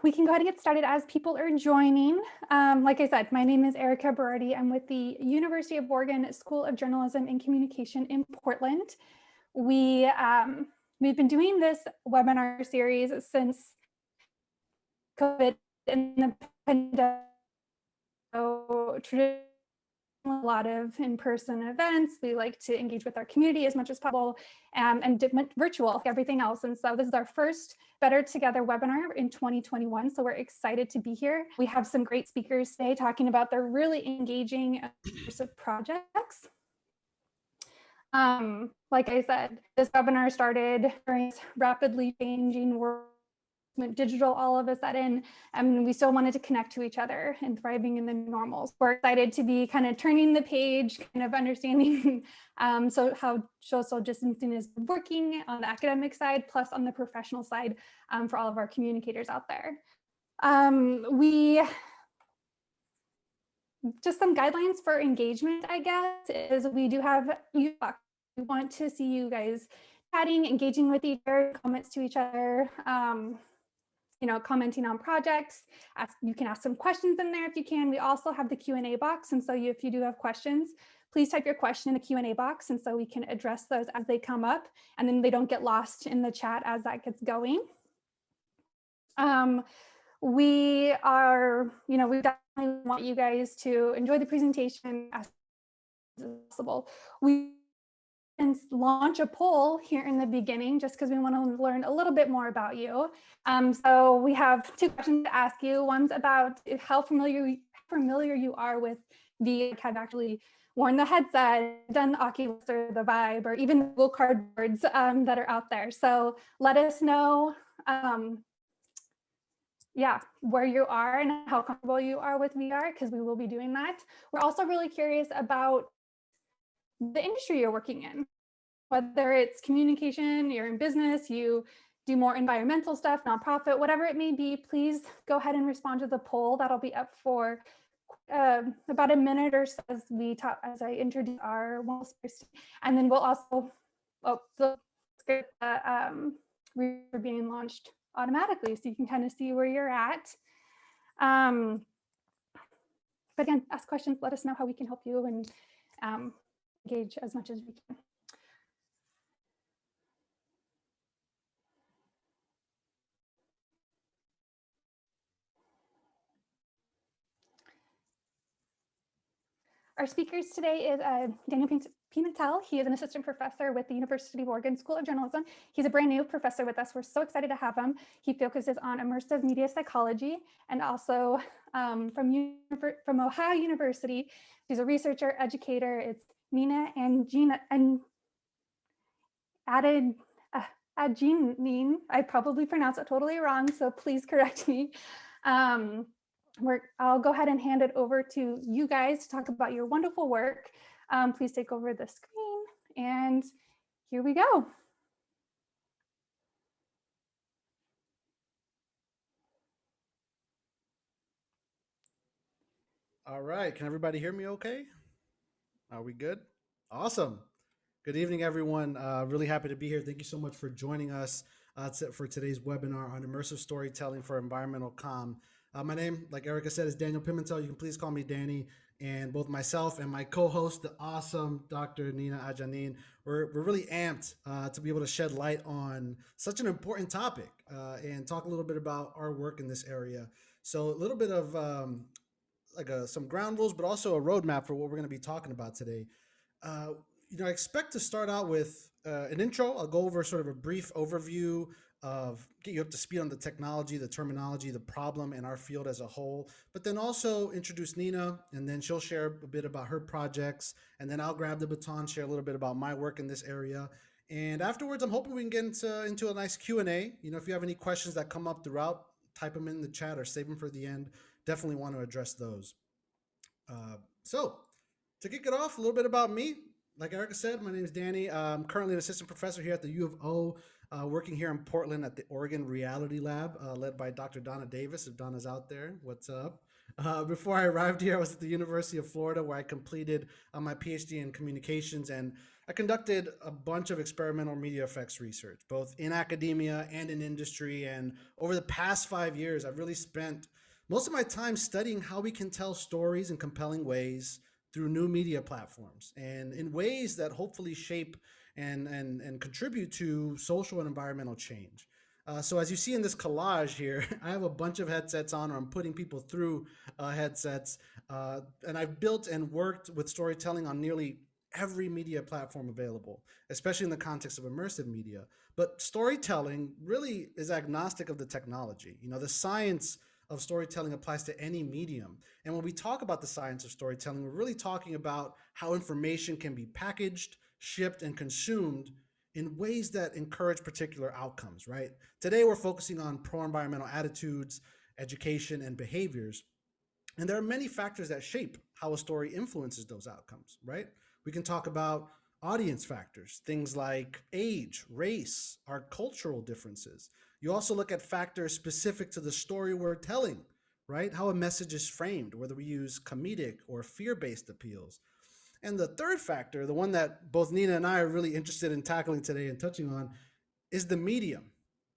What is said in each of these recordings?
we can go ahead and get started as people are joining. Like I said, my name is Erica Berardi. I'm with the University of Oregon School of Journalism and Communication in Portland. We've been doing this webinar series since COVID and the pandemic. So traditionally, a lot of in-person events. We like to engage with our community as much as possible, and virtual, like everything else. And so this is our first Better Together webinar in 2021. So we're excited to be here. We have some great speakers today talking about their really engaging immersive projects. Like I said, this webinar started during this rapidly changing world. Went digital all of a sudden, and we still wanted to connect to each other and thriving in the normals. We're excited to be kind of turning the page, kind of understanding so how social distancing is working on the academic side, plus on the professional side for all of our communicators out there. Just some guidelines for engagement, I guess, is we do have, we want to see you guys chatting, engaging with each other, comments to each other, commenting on projects. You can ask some questions in there if you can. We also have the Q&A box. And so if you do have questions, please type your question in the Q&A box. And so we can address those as they come up, and then they don't get lost in the chat as that gets going. We definitely want you guys to enjoy the presentation as possible. We and launch a poll here in the beginning, just because we want to learn a little bit more about you. So we have two questions to ask you. One's about how familiar you are with VR, have actually worn the headset, done Oculus or the Vive, or even the Google Cardboards that are out there. So let us know, where you are and how comfortable you are with VR, because we will be doing that. We're also really curious about the industry you're working in, whether it's communication, you're in business, you do more environmental stuff, nonprofit, whatever it may be. Please go ahead and respond to the poll. That'll be up for about a minute or so as I introduce our wellness person. And then we'll also, the script we're being launched automatically, so you can kind of see where you're at. But again, ask questions, let us know how we can help you, and engage as much as we can. Our speakers today is Daniel Pimentel. He is an assistant professor with the University of Oregon School of Journalism. He's a brand new professor with us. We're so excited to have him. He focuses on immersive media psychology, and also from Ohio University. He's a researcher, educator. It's Nina and Gina and Adanin. I probably pronounced it totally wrong, so please correct me. I'll go ahead and hand it over to you guys to talk about your wonderful work. Please take over the screen, and here we go. All right, can everybody hear me okay? Are we good? Awesome. Good evening, everyone. Really happy to be here. Thank you so much for joining us for today's webinar on immersive storytelling for environmental comm. My name, like Erica said, is Daniel Pimentel. You can please call me Danny. And both myself and my co-host, the awesome Dr. Nina Adanin, we're really amped to be able to shed light on such an important topic and talk a little bit about our work in this area. So a little bit of some ground rules, but also a roadmap for what we're going to be talking about today. I expect to start out with an intro. I'll go over sort of a brief overview of get you up to speed on the technology, the terminology, the problem, and our field as a whole, but then also introduce Nina, and then she'll share a bit about her projects, and then I'll grab the baton, share a little bit about my work in this area. And afterwards, I'm hoping we can get into a nice Q&A. If you have any questions that come up throughout, type them in the chat or save them for the end. Definitely want to address those. So to kick it off, a little bit about me. Like Erica said, my name is Danny. I'm currently an assistant professor here at the U of O, working here in Portland at the Oregon Reality Lab, led by Dr. Donna Davis. If Donna's out there, what's up? Before I arrived here, I was at the University of Florida, where I completed my PhD in communications. And I conducted a bunch of experimental media effects research, both in academia and in industry. And over the past 5 years, I've really spent most of my time studying how we can tell stories in compelling ways through new media platforms and in ways that hopefully shape and contribute to social and environmental change. So as you see in this collage here, I have a bunch of headsets on, or I'm putting people through headsets, and I've built and worked with storytelling on nearly every media platform available, especially in the context of immersive media. But storytelling really is agnostic of the technology. You know, the science of storytelling applies to any medium. And when we talk about the science of storytelling, we're really talking about how information can be packaged, shipped, and consumed in ways that encourage particular outcomes, right? Today, we're focusing on pro-environmental attitudes, education, and behaviors. And there are many factors that shape how a story influences those outcomes, right? We can talk about audience factors, things like age, race, our cultural differences. You also look at factors specific to the story we're telling, right? How a message is framed, whether we use comedic or fear-based appeals. And the third factor, the one that both Nina and I are really interested in tackling today and touching on, is the medium,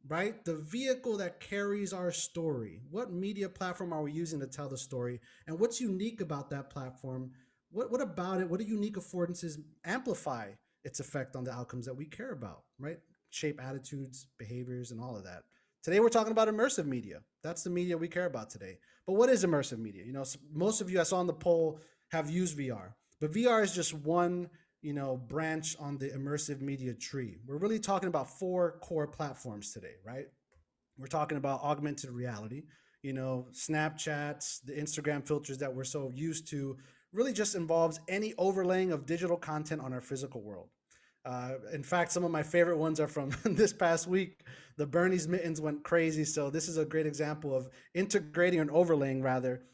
right? The vehicle that carries our story. What media platform are we using to tell the story? And what's unique about that platform? What about it? What do unique affordances amplify its effect on the outcomes that we care about, right? Shape attitudes, behaviors, and all of that. Today, we're talking about immersive media. That's the media we care about today. But what is immersive media? You know, most of you I saw on the poll have used VR, but VR is just one branch on the immersive media tree. We're really talking about 4 core platforms today, right? We're talking about augmented reality, Snapchats, the Instagram filters that we're so used to, really just involves any overlaying of digital content on our physical world. In fact, some of my favorite ones are from this past week. The Bernie's mittens went crazy. So this is a great example of integrating and overlaying, rather,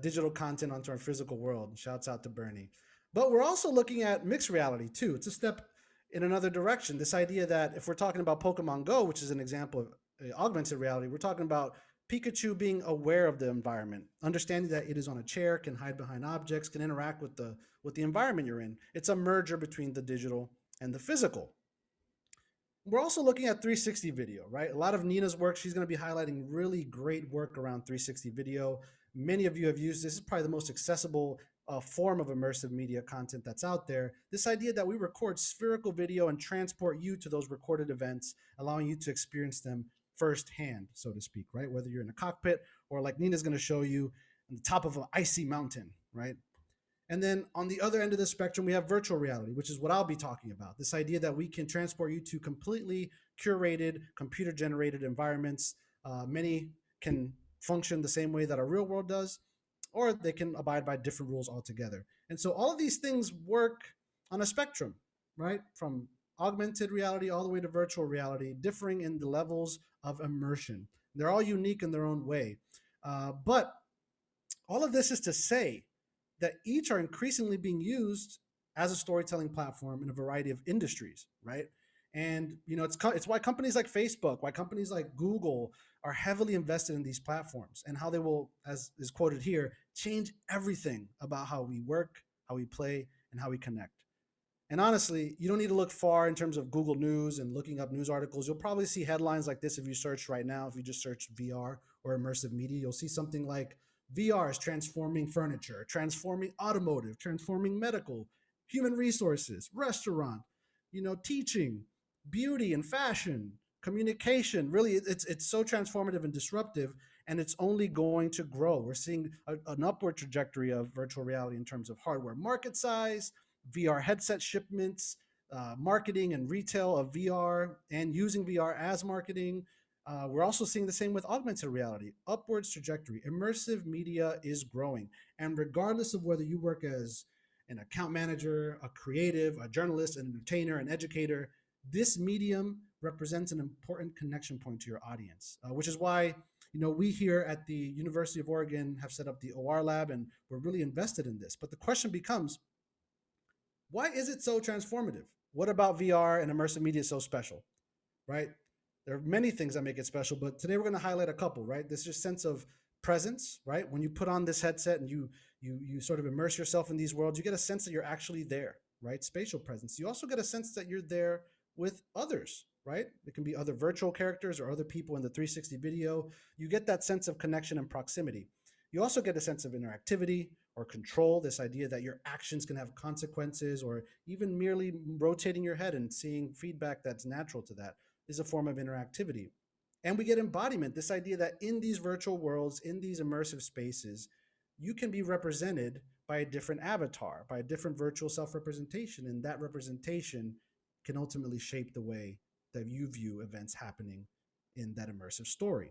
digital content onto our physical world. Shouts out to Bernie. But we're also looking at mixed reality too. It's a step in another direction. This idea that if we're talking about Pokemon Go, which is an example of augmented reality, we're talking about Pikachu being aware of the environment, understanding that it is on a chair, can hide behind objects, can interact with the environment you're in. It's a merger between the digital and the physical. We're also looking at 360 video, right? A lot of Nina's work, she's going to be highlighting really great work around 360 video. Many of you have used this. This is probably the most accessible form of immersive media content that's out there. This idea that we record spherical video and transport you to those recorded events, allowing you to experience them firsthand, so to speak, right? Whether you're in a cockpit or, like Nina's going to show you, on the top of an icy mountain, right? And then on the other end of the spectrum, we have virtual reality, which is what I'll be talking about. This idea that we can transport you to completely curated, computer-generated environments. Many can function the same way that our real world does, or they can abide by different rules altogether. And so all of these things work on a spectrum, right? From augmented reality all the way to virtual reality, differing in the levels of immersion. They're all unique in their own way. But all of this is to say that each are increasingly being used as a storytelling platform in a variety of industries, right? And it's why companies like Facebook, why companies like Google are heavily invested in these platforms, and how they will, as is quoted here, change everything about how we work, how we play, and how we connect. And honestly, you don't need to look far in terms of Google News and looking up news articles. You'll probably see headlines like this if you search right now. If you just search VR or immersive media, you'll see something like VR is transforming furniture, transforming automotive, transforming medical, human resources, restaurant, teaching, beauty and fashion, communication. Really, it's so transformative and disruptive, and it's only going to grow. We're seeing an upward trajectory of virtual reality in terms of hardware market size, VR headset shipments, marketing and retail of VR, and using VR as marketing. We're also seeing the same with augmented reality, upwards trajectory. Immersive media is growing. And regardless of whether you work as an account manager, a creative, a journalist, an entertainer, an educator, this medium represents an important connection point to your audience, which is why we here at the University of Oregon have set up the OR Lab, and we're really invested in this. But the question becomes, why is it so transformative? What about VR and immersive media is so special, right? There are many things that make it special, but today we're going to highlight a couple, right? This just sense of presence, right? When you put on this headset and you sort of immerse yourself in these worlds, you get a sense that you're actually there, right? Spatial presence. You also get a sense that you're there with others, right? It can be other virtual characters or other people in the 360 video. You get that sense of connection and proximity. You also get a sense of interactivity or control, this idea that your actions can have consequences, or even merely rotating your head and seeing feedback that's natural to that is a form of interactivity. And we get embodiment, this idea that in these virtual worlds, in these immersive spaces, you can be represented by a different avatar, by a different virtual self representation. And that representation can ultimately shape the way that you view events happening in that immersive story.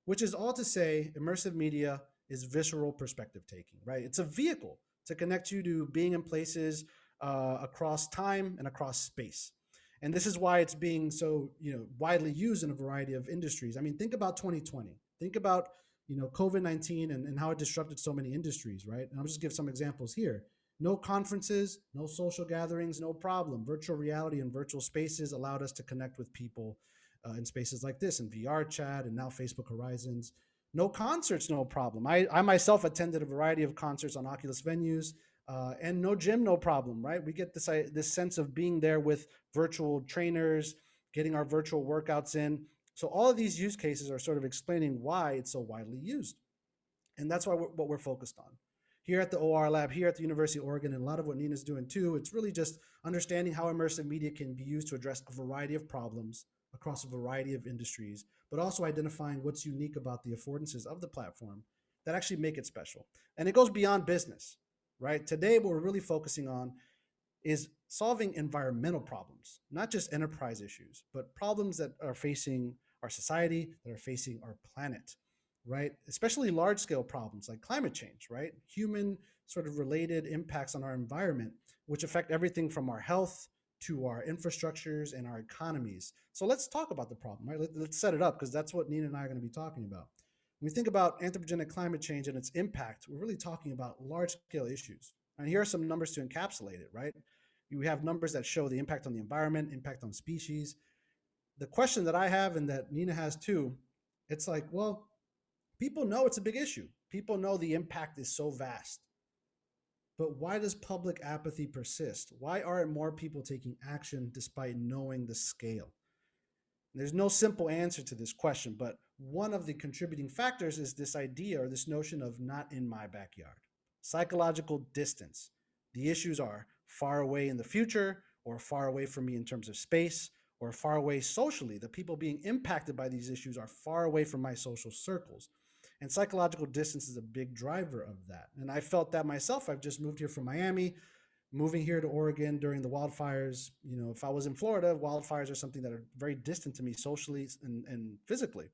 Which is all to say, immersive media is visceral perspective taking, right? It's a vehicle to connect you to being in places across time and across space. And this is why it's being so, widely used in a variety of industries. I mean, think about 2020. Think about, COVID-19 and how it disrupted so many industries, right? And I'll just give some examples here. No conferences, no social gatherings, no problem. Virtual reality and virtual spaces allowed us to connect with people in spaces like this, in VR chat, and now Facebook Horizons. No concerts, no problem. I myself attended a variety of concerts on Oculus venues, and no gym, no problem, right? We get this sense of being there with virtual trainers, getting our virtual workouts in. So all of these use cases are sort of explaining why it's so widely used. And that's what we're focused on. Here at the OR Lab, here at the University of Oregon, and a lot of what Nina's doing too, it's really just understanding how immersive media can be used to address a variety of problems across a variety of industries, but also identifying what's unique about the affordances of the platform that actually make it special. And it goes beyond business, right? Today, what we're really focusing on is solving environmental problems, not just enterprise issues, but problems that are facing our society, that are facing our planet, right? Especially large scale problems like climate change, right? Human sort of related impacts on our environment, which affect everything from our health to our infrastructures and our economies. So let's talk about the problem, right? Let's set it up, because that's what Nina and I are going to be talking about. When we think about anthropogenic climate change and its impact, we're really talking about large scale issues. And here are some numbers to encapsulate it, right? You have numbers that show the impact on the environment, impact on species. The question that I have, and that Nina has too, it's like, well, people know it's a big issue. People know the impact is so vast. But why does public apathy persist? Why aren't more people taking action despite knowing the scale? There's no simple answer to this question, but one of the contributing factors is this idea, or this notion of not in my backyard. Psychological distance. The issues are far away in the future, or far away from me in terms of space, or far away socially. The people being impacted by these issues are far away from my social circles. And psychological distance is a big driver of that. And I felt that myself. I've just moved here from Miami, moving here to Oregon during the wildfires. If I was in Florida, wildfires are something that are very distant to me socially and physically.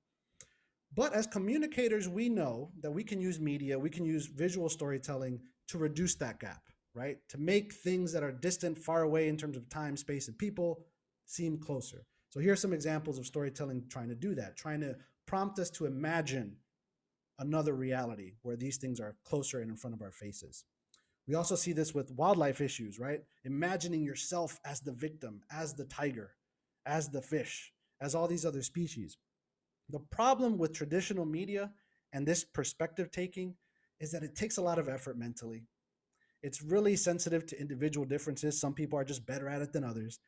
But as communicators, we know that we can use media, we can use visual storytelling to reduce that gap, right? To make things that are distant, far away in terms of time, space, and people seem closer. So here are some examples of storytelling trying to do that, trying to prompt us to imagine another reality where these things are closer and in front of our faces. We also see this with wildlife issues, right? Imagining yourself as the victim, as the tiger, as the fish, as all these other species. The problem with traditional media and this perspective taking is that it takes a lot of effort mentally. It's really sensitive to individual differences. Some people are just better at it than others.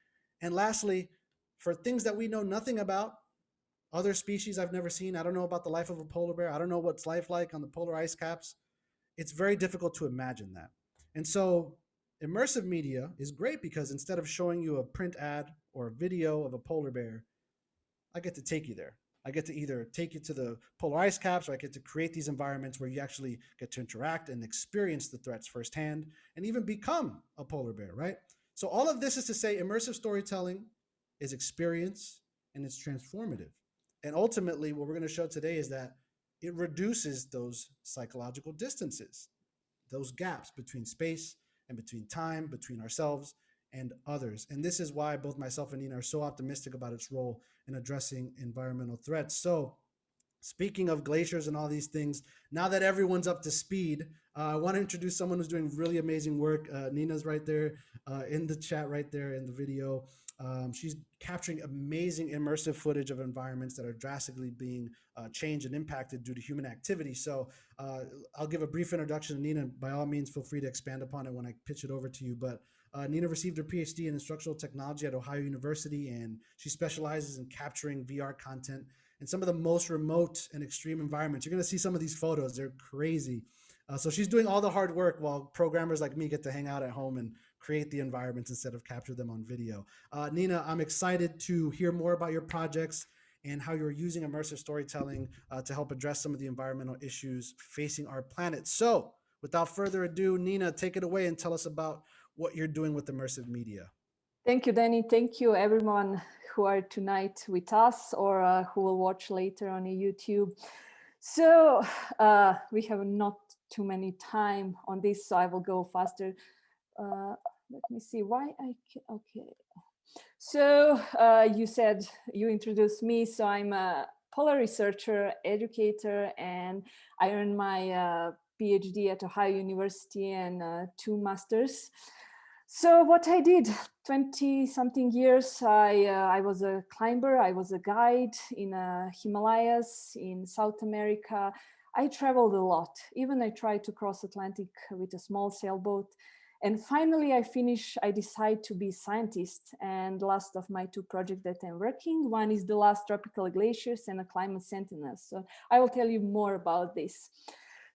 And lastly, for things that we know nothing about, other species I've never seen, I don't know about the life of a polar bear, I don't know what's life like on the polar ice caps, it's very difficult to imagine that. And so immersive media is great because instead of showing you a print ad or a video of a polar bear, I get to take you there. I get to either take you to the polar ice caps, or I get to create these environments where you actually get to interact and experience the threats firsthand and even become a polar bear, right? So all of this is to say immersive storytelling is experience and it's transformative. And ultimately, what we're going to show today is that it reduces those psychological distances, those gaps between space and between time, between ourselves and others. And this is why both myself and Nina are so optimistic about its role in addressing environmental threats. So speaking of glaciers and all these things, now that everyone's up to speed, I want to introduce someone who's doing really amazing work. Nina's right there in the chat, right there in the video. She's capturing amazing immersive footage of environments that are drastically being changed and impacted due to human activity. So I'll give a brief introduction to Nina. By all means, feel free to expand upon it when I pitch it over to you. But Nina received her PhD in instructional technology at Ohio University, and she specializes in capturing VR content in some of the most remote and extreme environments. You're going to see some of these photos; they're crazy. So she's doing all the hard work while programmers like me get to hang out at home and create the environments instead of capture them on video. Nina, I'm excited to hear more about your projects and how you're using immersive storytelling to help address some of the environmental issues facing our planet. So, without further ado, Nina, take it away and tell us about what you're doing with immersive media. Thank you, Danny. Thank you, everyone who are tonight with us or who will watch later on YouTube. So we have not too many time on this, so I will go faster. Let me see why I can. Okay. So you introduced me. So I'm a polar researcher, educator, and I earned my PhD at Ohio University and 2 masters. So what I did, 20 something years, I was a climber, I was a guide in Himalayas, in South America. I traveled a lot. Even I tried to cross Atlantic with a small sailboat. And finally I decided to be a scientist. And last of my 2 projects that I'm working, one is the last tropical glaciers and a climate sentinel. So I will tell you more about this.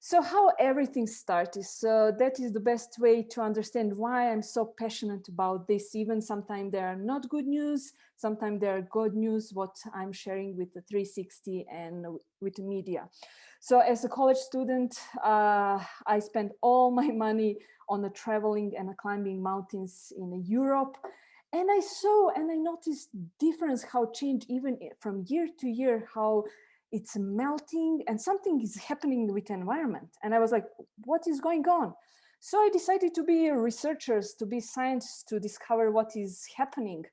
So how everything started. So that is the best way to understand why I'm so passionate about this. Even sometimes there are not good news, sometimes there are good news, what I'm sharing with the 360 and with the media. So as a college student, I spent all my money on the traveling and climbing mountains in Europe. And I saw and I noticed difference, how change even from year to year, how it's melting and something is happening with the environment. And I was like, what is going on? So I decided to be researchers, to be scientists, to discover what is happening.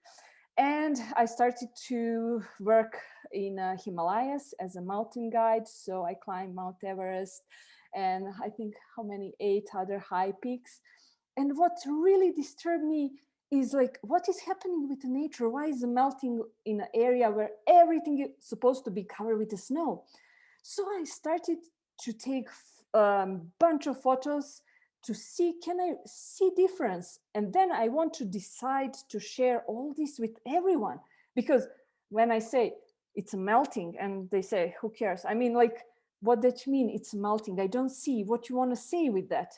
And I started to work in Himalayas as a mountain guide. So I climbed Mount Everest and I think how many 8 other high peaks. And what really disturbed me is like, what is happening with the nature? Why is it melting in an area where everything is supposed to be covered with the snow? So I started to take a bunch of photos to see, can I see difference? And then I want to decide to share all this with everyone. Because when I say it's melting and they say, who cares? I mean, like, what that mean? It's melting. I don't see what you want to say with that.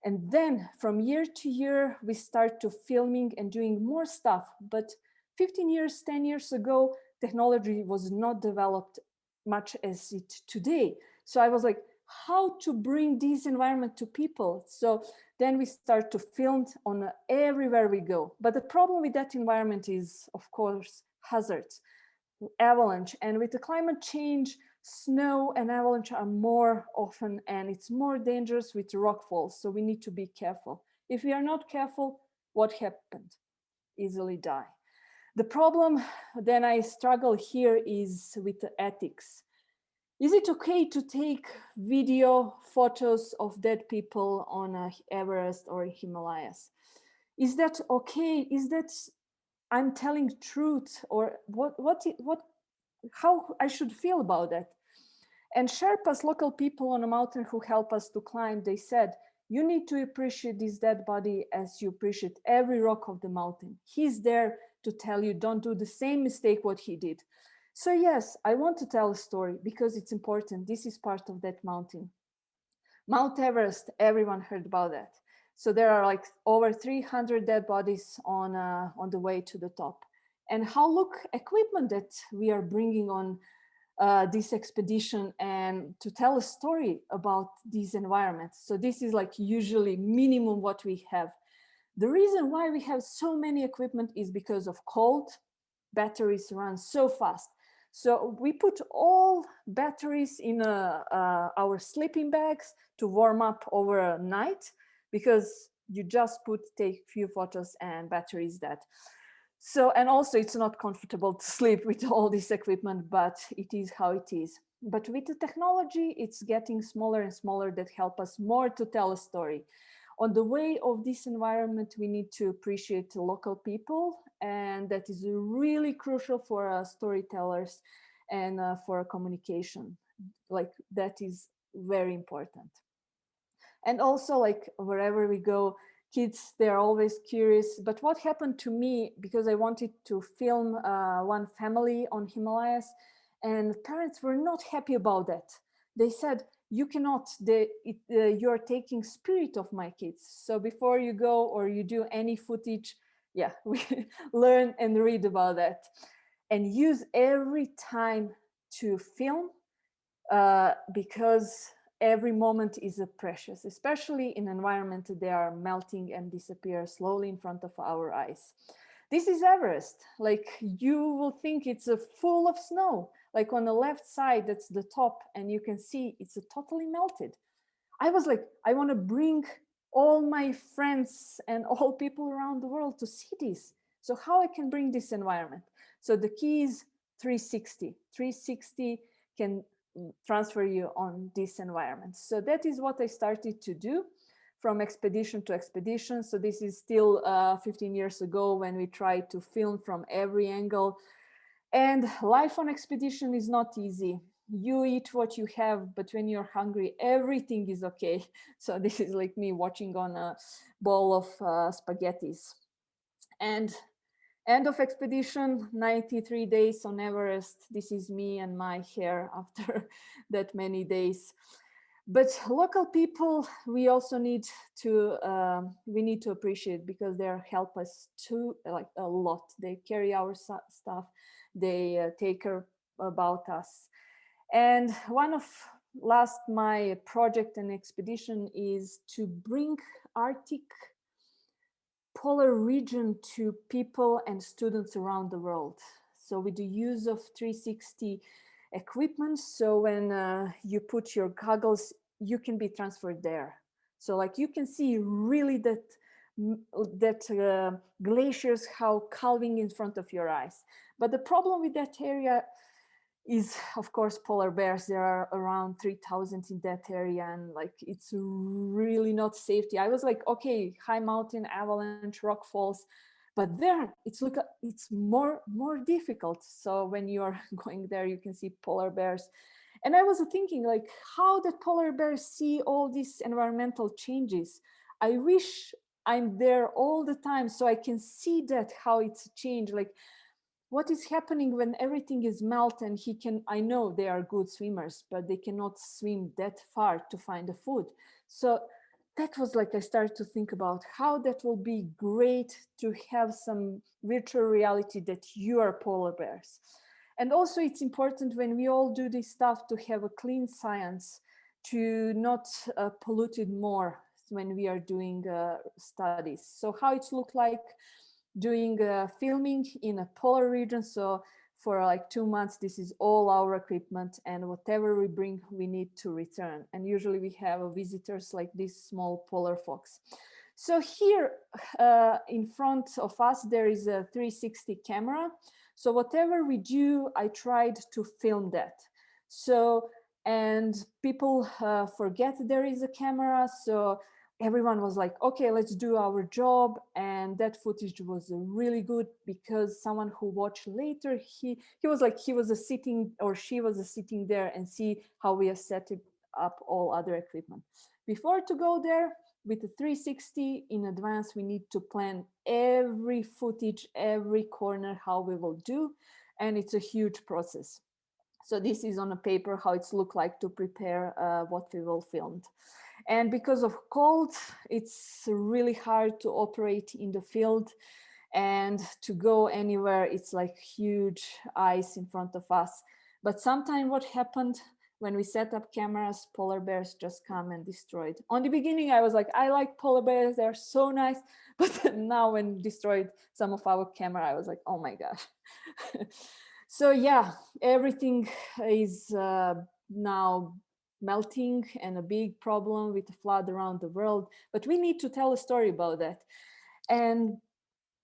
And then from year to year, we start to filming and doing more stuff. But 15 years, 10 years ago, technology was not developed much as it today. So I was like, how to bring this environment to people? So then we start to film on everywhere we go. But the problem with that environment is, of course, hazards, avalanche. And with the climate change, snow and avalanche are more often, and it's more dangerous with rockfalls. So we need to be careful. If we are not careful, what happened? Easily die. The problem then I struggle here is with the ethics. Is it okay to take video photos of dead people on Everest or Himalayas? Is that okay? Is that I'm telling truth, or how I should feel about that? And Sherpas, local people on a mountain who help us to climb, they said, you need to appreciate this dead body as you appreciate every rock of the mountain. He's there to tell you, don't do the same mistake what he did. So yes, I want to tell a story because it's important. This is part of that mountain. Mount Everest, everyone heard about that. So there are like over 300 dead bodies on the way to the top. And how look equipment that we are bringing on this expedition and to tell a story about these environments. So this is like usually minimum what we have. The reason why we have so many equipment is because of cold. Batteries run so fast. So we put all batteries in our sleeping bags to warm up overnight because you just take few photos and battery is dead. So, and also it's not comfortable to sleep with all this equipment, but it is how it is. But with the technology, it's getting smaller and smaller that help us more to tell a story. On the way of this environment, we need to appreciate the local people, and that is really crucial for storytellers and for communication. Like that is very important. And also, like wherever we go, Kids, they're always curious. But what happened to me, because I wanted to film one family on Himalayas, and parents were not happy about that. They said, you cannot, you're taking spirit of my kids. So before you go or you do any footage, yeah, we learn and read about that. And use every time to film, because every moment is precious, especially in environment they are melting and disappear slowly in front of our eyes. This is Everest. Like, you will think it's full of snow. Like on the left side, that's the top, and you can see it's totally melted. I was like, I want to bring all my friends and all people around the world to see this. So how I can bring this environment? So the key is 360. 360 can transfer you on this environment. So that is what I started to do from expedition to expedition. So this is still 15 years ago when we tried to film from every angle. And life on expedition is not easy. You eat what you have, but when you're hungry, everything is okay. So this is like me watching on a bowl of spaghettis. And end of expedition, 93 days on Everest. This is me and my hair after that many days. But local people, we also need to appreciate, because they help us too, like a lot. They carry our stuff. They take care about us. And one of my project and expedition is to bring Arctic polar region to people and students around the world. So with the use of 360 equipment, so when you put your goggles, you can be transferred there. So like you can see really that glaciers how calving in front of your eyes. But the problem with that area is, of course, polar bears. There are around 3,000 in that area, and like it's really not safety. I was like, okay, high mountain, avalanche, rock falls, but there it's more difficult. So when you are going there, you can see polar bears. And I was thinking, like, how the polar bears see all these environmental changes. I wish I'm there all the time so I can see that how it's changed. Like, what is happening when everything is melt, and I know they are good swimmers, but they cannot swim that far to find the food. So that was like, I started to think about how that will be great to have some virtual reality that you are polar bears. And also it's important when we all do this stuff to have a clean science, to not pollute it more when we are doing studies. So how it looked like doing filming in a polar region. So for like 2 months, this is all our equipment, and whatever we bring, we need to return. And usually we have visitors like this small polar fox. So here in front of us, there is a 360 camera. So whatever we do, I tried to film that. So, and people forget there is a camera. So everyone was like, okay, let's do our job. And that footage was really good, because someone who watched later, he was like, he was sitting, or she was sitting there and see how we have set up all other equipment. Before to go there with the 360 in advance, we need to plan every footage, every corner, how we will do. And it's a huge process. So this is on a paper, how it's look like to prepare what we will film. And because of cold, it's really hard to operate in the field, and to go anywhere, it's like huge ice in front of us. But sometimes what happened when we set up cameras, polar bears just come and destroy it. On the beginning, I was like, I like polar bears, they're so nice. But now when destroyed some of our camera, I was like, oh my gosh. So yeah, everything is now melting, and a big problem with the flood around the world. But we need to tell a story about that. And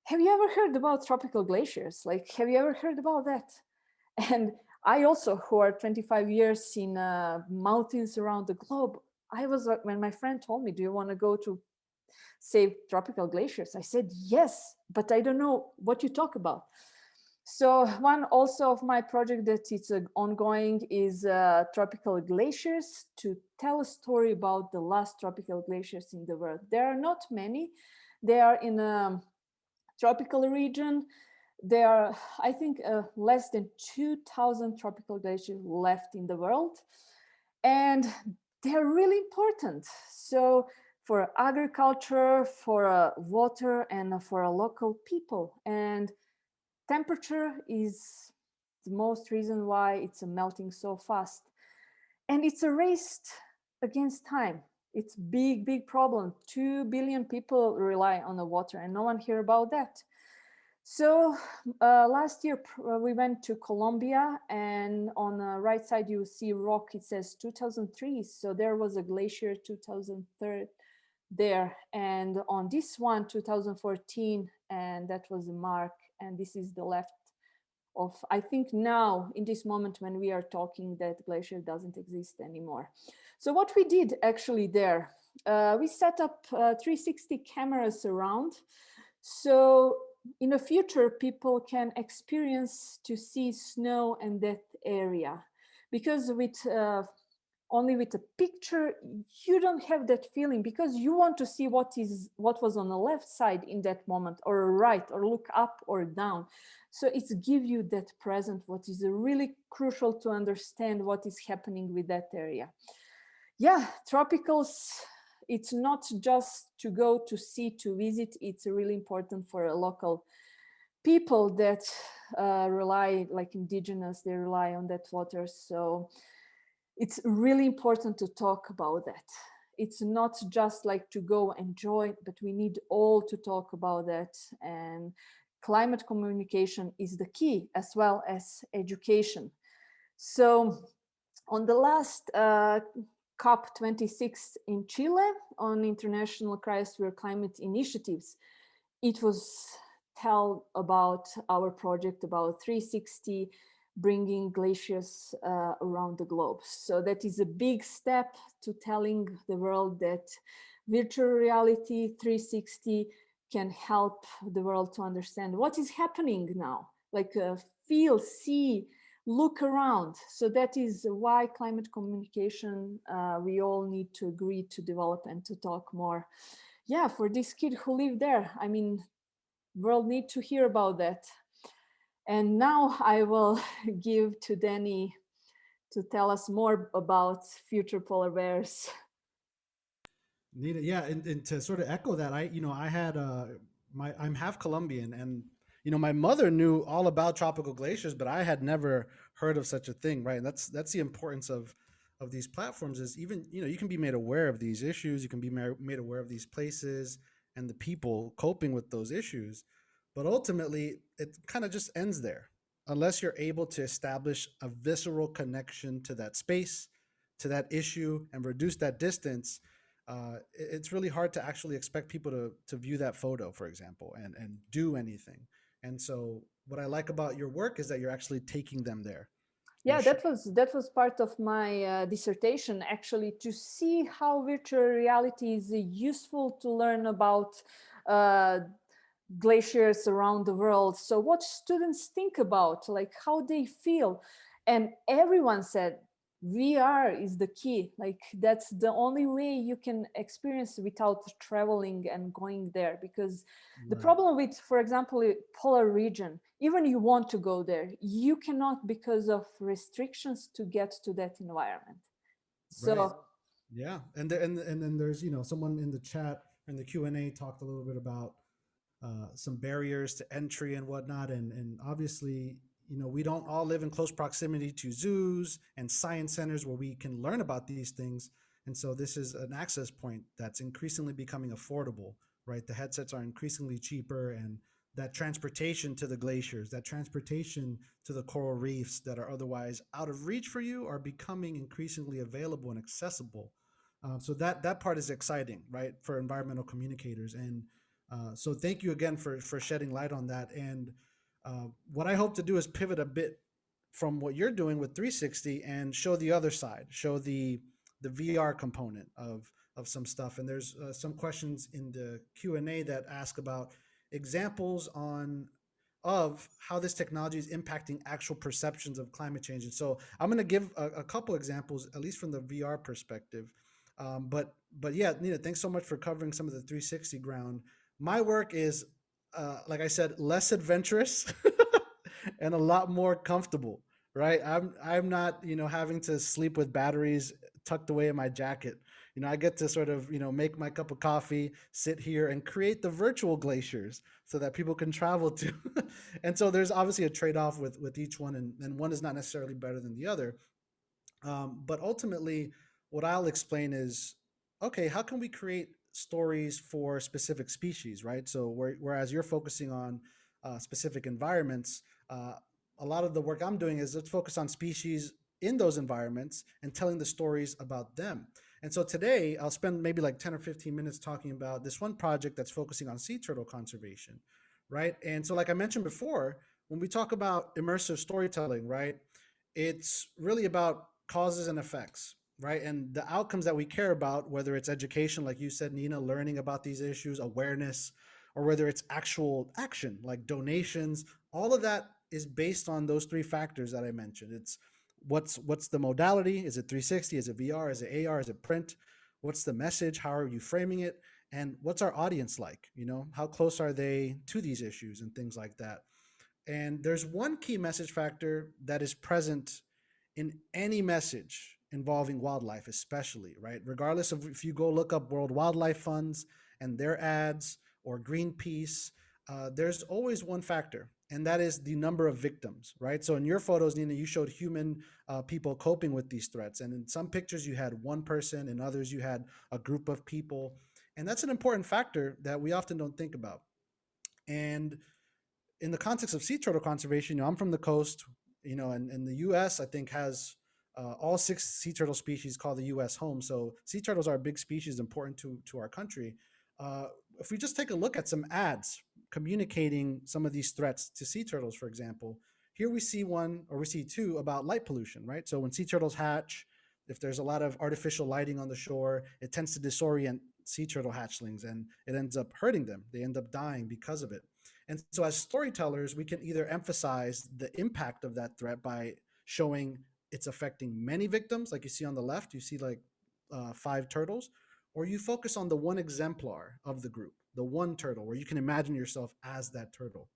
have you ever heard about tropical glaciers? Like, have you ever heard about that? And I also, who are 25 years in mountains around the globe, I was like, when my friend told me, do you want to go to save tropical glaciers? I said, yes, but I don't know what you talk about. So one also of my project that it's ongoing is tropical glaciers, to tell a story about the last tropical glaciers in the world. There are not many. They are in a tropical region. There are, I think, less than 2,000 tropical glaciers left in the world. And they're really important. So for agriculture, for water, and for local people. And temperature is the most reason why it's melting so fast. And it's a race against time. It's big problem. 2 billion people rely on the water and no one hear about that. So last year we went to Colombia, and on the right side you see rock, it says 2003. So there was a glacier 2003 there. And on this one, 2014, and that was a mark. And this is the left of, I think now in this moment when we are talking, that glacier doesn't exist anymore. So what we did actually there, we set up 360 cameras around. So in the future, people can experience to see snow and that area, because with only with a picture, you don't have that feeling, because you want to see what was on the left side in that moment, or right, or look up or down. So it's give you that present, what is really crucial to understand what is happening with that area. Yeah, tropicals, it's not just to go to see, to visit, it's really important for a local people that rely, like indigenous, they rely on that water. So it's really important to talk about that. It's not just like to go enjoy, but we need all to talk about that. And climate communication is the key, as well as education. So on the last COP26 in Chile on international cryosphere climate initiatives, it was tell about our project about 360 bringing glaciers around the globe. So that is a big step to telling the world that virtual reality 360 can help the world to understand what is happening now, like feel, see, look around. So that is why climate communication, we all need to agree to develop and to talk more. Yeah, for this kid who lived there, I mean, world need to hear about that. And now I will give to Danny to tell us more about future polar bears. Nita, yeah, and to sort of echo that, I had I'm half Colombian, and my mother knew all about tropical glaciers, but I had never heard of such a thing, right? And that's the importance of these platforms, is even you can be made aware of these issues, you can be made aware of these places and the people coping with those issues, but ultimately it kind of just ends there unless you're able to establish a visceral connection to that space, to that issue, and reduce that distance. It's really hard to actually expect people to view that photo, for example, and do anything. And so what I like about your work is that you're actually taking them there. Yeah, that was part of my dissertation, actually, to see how virtual reality is useful to learn about glaciers around the world. So what students think about, like how they feel. And everyone said, VR is the key. Like that's the only way you can experience without traveling and going there. Because the problem with, for example, polar region, even you want to go there, you cannot because of restrictions to get to that environment. So right. Yeah, and then there's someone in the chat and the Q&A talked a little bit about some barriers to entry and whatnot, and obviously we don't all live in close proximity to zoos and science centers where we can learn about these things. And so this is an access point that's increasingly becoming affordable, right? The headsets are increasingly cheaper, and that transportation to the glaciers, that transportation to the coral reefs that are otherwise out of reach for you, are becoming increasingly available and accessible. So that part is exciting, right, for environmental communicators. And so thank you again for shedding light on that. And what I hope to do is pivot a bit from what you're doing with 360 and show the other side, show the VR component of some stuff. And there's some questions in the Q&A that ask about examples on of how this technology is impacting actual perceptions of climate change. And so I'm going to give a couple examples, at least from the VR perspective. But yeah, Nina, thanks so much for covering some of the 360 ground. My work is, like I said, less adventurous and a lot more comfortable, right? I'm not, having to sleep with batteries tucked away in my jacket. I get to sort of, make my cup of coffee, sit here and create the virtual glaciers so that people can travel to. And so there's obviously a trade-off with each one, and one is not necessarily better than the other. But ultimately, what I'll explain is, okay, how can we create stories for specific species, right? So whereas you're focusing on specific environments, a lot of the work I'm doing is let's focus on species in those environments and telling the stories about them. And so today I'll spend maybe like 10 or 15 minutes talking about this one project that's focusing on sea turtle conservation, right? And so like I mentioned before, when we talk about immersive storytelling, right, it's really about causes and effects, right? And the outcomes that we care about, whether it's education, like you said, Nina, learning about these issues, awareness, or whether it's actual action, like donations, all of that is based on those three factors that I mentioned. It's what's the modality? Is it 360? Is it VR? Is it AR? Is it print? What's the message? How are you framing it? And what's our audience like? How close are they to these issues and things like that? And there's one key message factor that is present in any message involving wildlife, especially, right? Regardless of if you go look up World Wildlife Funds and their ads or Greenpeace, there's always one factor, and that is the number of victims, right? So in your photos, Nina, you showed human people coping with these threats. And in some pictures, you had one person, in others, you had a group of people. And that's an important factor that we often don't think about. And in the context of sea turtle conservation, I'm from the coast, and the U.S. I think has all 6 sea turtle species called the U.S. home. So sea turtles are a big species important to our country. If we just take a look at some ads communicating some of these threats to sea turtles, for example, here we see one, or we see 2 about light pollution, right? So when sea turtles hatch, if there's a lot of artificial lighting on the shore, it tends to disorient sea turtle hatchlings and it ends up hurting them. They end up dying because of it. And so as storytellers, we can either emphasize the impact of that threat by showing it's affecting many victims, like you see on the left, you see like 5 turtles, or you focus on the one exemplar of the group, the one turtle, where you can imagine yourself as that turtle.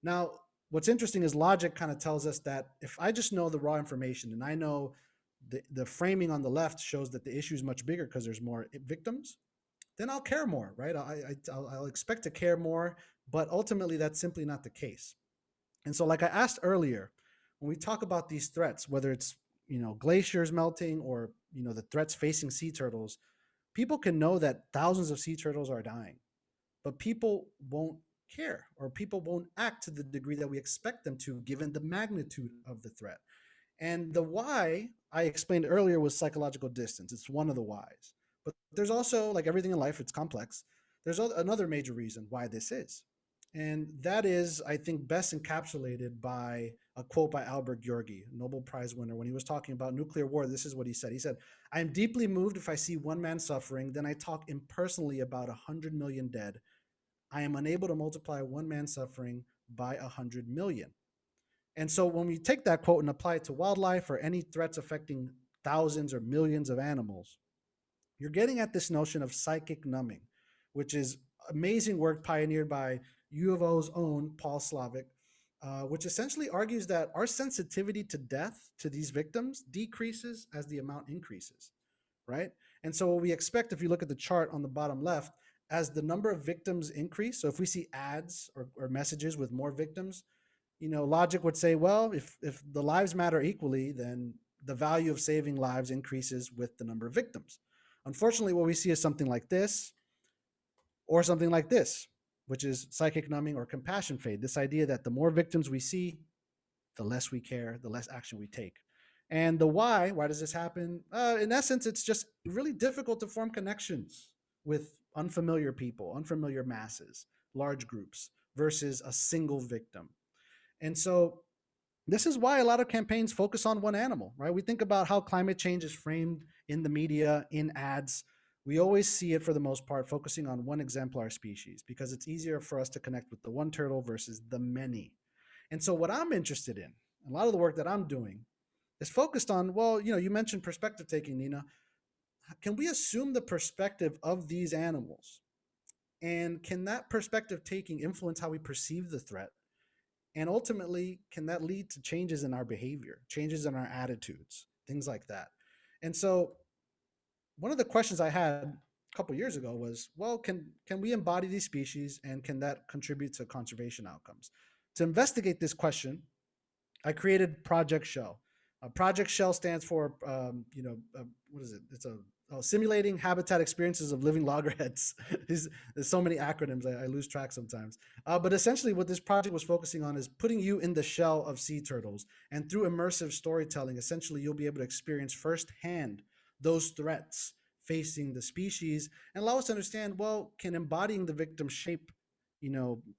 Now, what's interesting is logic kind of tells us that if I just know the raw information and I know the framing on the left shows that the issue is much bigger because there's more victims, then I'll care more, right? I'll expect to care more, but ultimately that's simply not the case. And so like I asked earlier, when we talk about these threats, whether it's, glaciers melting or, the threats facing sea turtles, people can know that thousands of sea turtles are dying, but people won't care, or people won't act to the degree that we expect them to, given the magnitude of the threat. And the why I explained earlier was psychological distance. It's one of the whys. But there's also, like everything in life, it's complex. There's another major reason why this is. And that is, I think, best encapsulated by a quote by Albert Georgi, Nobel Prize winner. When he was talking about nuclear war, this is what he said. He said, "I am deeply moved if I see one man suffering, then I talk impersonally about 100 million dead. I am unable to multiply one man suffering by 100 million. And so when we take that quote and apply it to wildlife or any threats affecting thousands or millions of animals, you're getting at this notion of psychic numbing, which is amazing work pioneered by U of O's own Paul Slovic, which essentially argues that our sensitivity to death, to these victims, decreases as the amount increases, right? And so what we expect, if you look at the chart on the bottom left, as the number of victims increase, so if we see ads or messages with more victims, logic would say, well, if the lives matter equally, then the value of saving lives increases with the number of victims. Unfortunately, what we see is something like this, or something like this, which is psychic numbing or compassion fade. This idea that the more victims we see, the less we care, the less action we take. And the why does this happen? In essence, it's just really difficult to form connections with unfamiliar people, unfamiliar masses, large groups, versus a single victim. And so this is why a lot of campaigns focus on one animal, right? We think about how climate change is framed in the media, in ads. We always see it, for the most part, focusing on one exemplar species because it's easier for us to connect with the one turtle versus the many. And so what I'm interested in, a lot of the work that I'm doing is focused on, well, you mentioned perspective taking, Nina. Can we assume the perspective of these animals? And can that perspective taking influence how we perceive the threat? And ultimately, can that lead to changes in our behavior, changes in our attitudes, things like that? And so one of the questions I had a couple years ago was, well, can we embody these species, and can that contribute to conservation outcomes? To investigate this question, I created Project Shell. Project Shell stands for, what is it? It's simulating habitat experiences of living loggerheads. There's so many acronyms, I lose track sometimes. But essentially what this project was focusing on is putting you in the shell of sea turtles. And through immersive storytelling, essentially you'll be able to experience firsthand those threats facing the species and allow us to understand, well, can embodying the victim shape,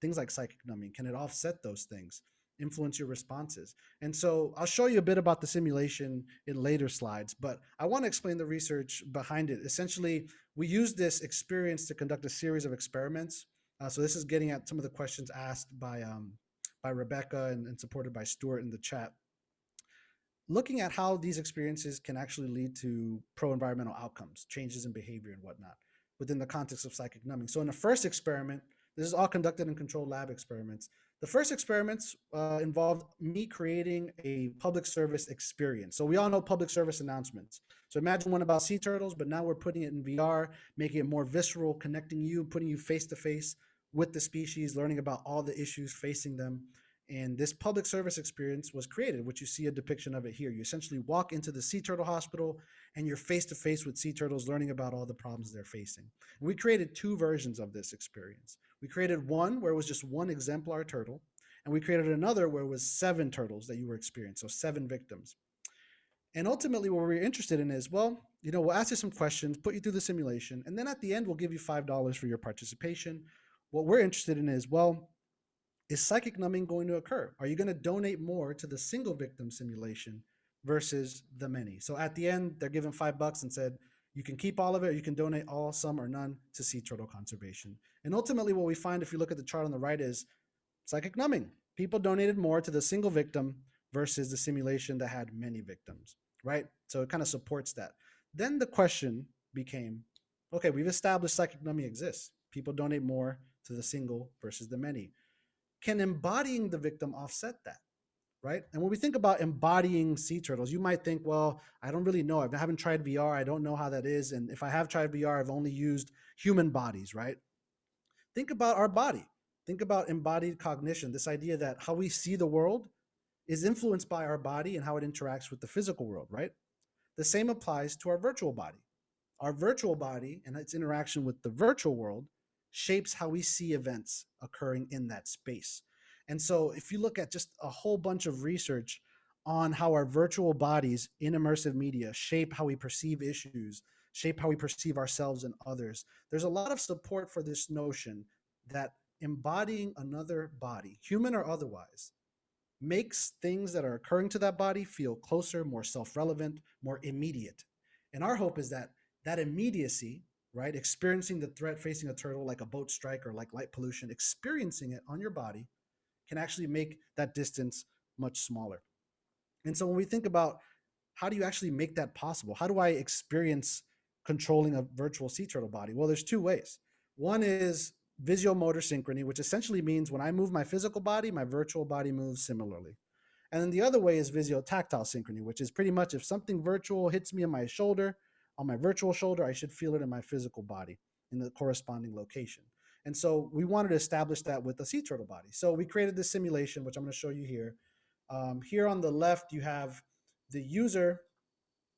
things like psychic numbing? Can it offset those things, influence your responses? And so I'll show you a bit about the simulation in later slides, but I want to explain the research behind it. Essentially, we use this experience to conduct a series of experiments. So this is getting at some of the questions asked by Rebecca and supported by Stuart in the chat. Looking at how these experiences can actually lead to pro-environmental outcomes, changes in behavior and whatnot, within the context of psychic numbing. So in the first experiment, this is all conducted in controlled lab experiments. The first experiments involved me creating a public service experience. So we all know public service announcements. So imagine one about sea turtles, but now we're putting it in VR, making it more visceral, connecting you, putting you face to face with the species, learning about all the issues facing them. And this public service experience was created, which you see a depiction of it here. You essentially walk into the sea turtle hospital and you're face to face with sea turtles, learning about all the problems they're facing. And we created two versions of this experience. We created one where it was just one exemplar turtle, and we created another where it was 7 turtles that you were experiencing, so 7 victims. And ultimately what we're interested in is, well, we'll ask you some questions, put you through the simulation, and then at the end we'll give you $5 for your participation. What we're interested in is, well, is psychic numbing going to occur? Are you going to donate more to the single victim simulation versus the many? So at the end, they're given $5 and said, you can keep all of it, or you can donate all, some, or none to sea turtle conservation. And ultimately what we find, if you look at the chart on the right, is psychic numbing. People donated more to the single victim versus the simulation that had many victims, right? So it kind of supports that. Then the question became, okay, we've established psychic numbing exists. People donate more to the single versus the many. Can embodying the victim offset that, right? And when we think about embodying sea turtles, you might think, well, I don't really know. I haven't tried VR. I don't know how that is. And if I have tried VR, I've only used human bodies, right? Think about our body. Think about embodied cognition, this idea that how we see the world is influenced by our body and how it interacts with the physical world, right? The same applies to our virtual body. Our virtual body and its interaction with the virtual world shapes how we see events occurring in that space. And so if you look at just a whole bunch of research on how our virtual bodies in immersive media shape how we perceive issues, shape how we perceive ourselves and others, there's a lot of support for this notion that embodying another body, human or otherwise, makes things that are occurring to that body feel closer, more self-relevant, more immediate. And our hope is that that immediacy, right, experiencing the threat facing a turtle like a boat strike or like light pollution, experiencing it on your body can actually make that distance much smaller. And so when we think about how do you actually make that possible? How do I experience controlling a virtual sea turtle body? Well, there's 2 ways. One is visuomotor synchrony, which essentially means when I move my physical body, my virtual body moves similarly. And then the other way is visiotactile synchrony, which is pretty much if something virtual hits me on my shoulder, on my virtual shoulder, I should feel it in my physical body in the corresponding location. And so we wanted to establish that with a sea turtle body. So we created this simulation, which I'm going to show you here. Here on the left, you have the user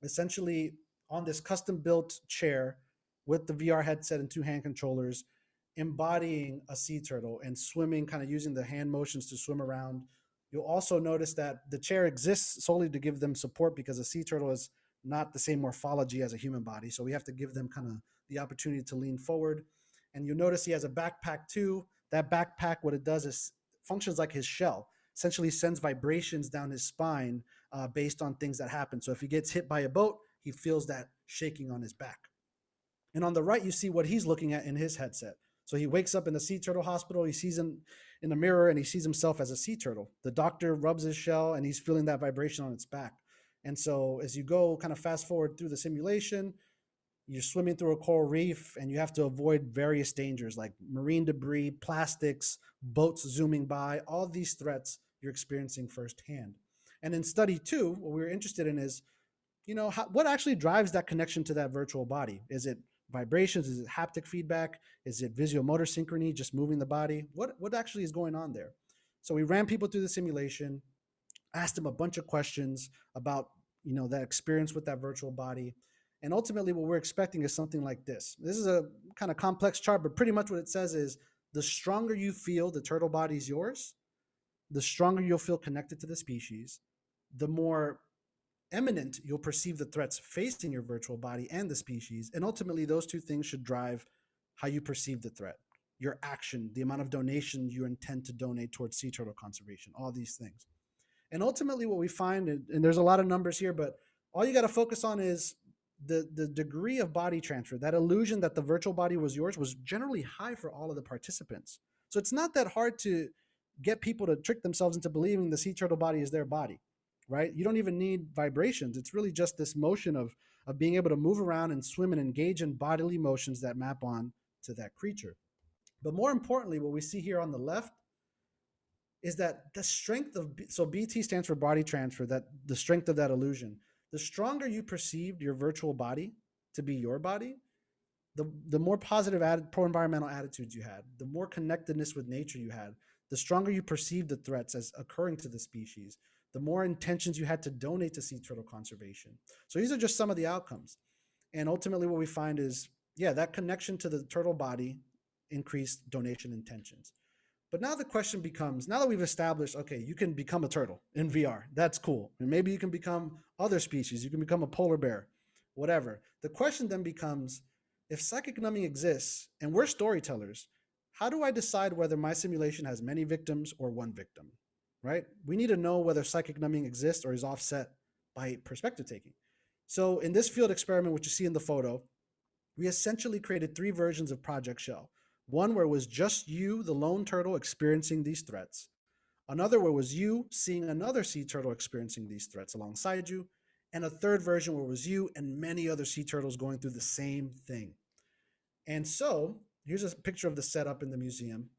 essentially on this custom built chair with the VR headset and 2 hand controllers, embodying a sea turtle and swimming, kind of using the hand motions to swim around. You'll also notice that the chair exists solely to give them support because a sea turtle is not the same morphology as a human body. So we have to give them kind of the opportunity to lean forward. And you'll notice he has a backpack too. That backpack, what it does is functions like his shell, essentially sends vibrations down his spine based on things that happen. So if he gets hit by a boat, he feels that shaking on his back. And on the right, you see what he's looking at in his headset. So he wakes up in the sea turtle hospital. He sees him in a mirror and he sees himself as a sea turtle. The doctor rubs his shell and he's feeling that vibration on its back. And so as you go kind of fast forward through the simulation, you're swimming through a coral reef and you have to avoid various dangers like marine debris, plastics, boats zooming by, all these threats you're experiencing firsthand. And in study 2, what we were interested in is, what actually drives that connection to that virtual body? Is it vibrations? Is it haptic feedback? Is it visuomotor synchrony, just moving the body? What actually is going on there? So we ran people through the simulation, asked them a bunch of questions about, that experience with that virtual body. And ultimately what we're expecting is something like this. This is a kind of complex chart, but pretty much what it says is the stronger you feel the turtle body is yours, the stronger you'll feel connected to the species, the more eminent you'll perceive the threats facing your virtual body and the species. And ultimately those two things should drive how you perceive the threat, your action, the amount of donation you intend to donate towards sea turtle conservation, all these things. And ultimately what we find, and there's a lot of numbers here, but all you got to focus on is the degree of body transfer. That illusion that the virtual body was yours was generally high for all of the participants. So it's not that hard to get people to trick themselves into believing the sea turtle body is their body, right? You don't even need vibrations. It's really just this motion of being able to move around and swim and engage in bodily motions that map on to that creature. But more importantly, what we see here on the left is that the strength of, so BT stands for body transfer, that the strength of that illusion. The stronger you perceived your virtual body to be your body, the more positive pro-environmental attitudes you had, the more connectedness with nature you had, the stronger you perceived the threats as occurring to the species, the more intentions you had to donate to sea turtle conservation. So these are just some of the outcomes. And ultimately what we find is, yeah, that connection to the turtle body increased donation intentions. But now the question becomes, now that we've established, okay, you can become a turtle in VR, that's cool. And maybe you can become other species, you can become a polar bear, whatever. The question then becomes, if psychic numbing exists and we're storytellers, how do I decide whether my simulation has many victims or one victim, right? We need to know whether psychic numbing exists or is offset by perspective taking. So in this field experiment, which you see in the photo, we essentially created 3 versions of Project Shell. One where it was just you, the lone turtle, experiencing these threats. Another where it was you seeing another sea turtle experiencing these threats alongside you. And a third version where it was you and many other sea turtles going through the same thing. And so here's a picture of the setup in the museum.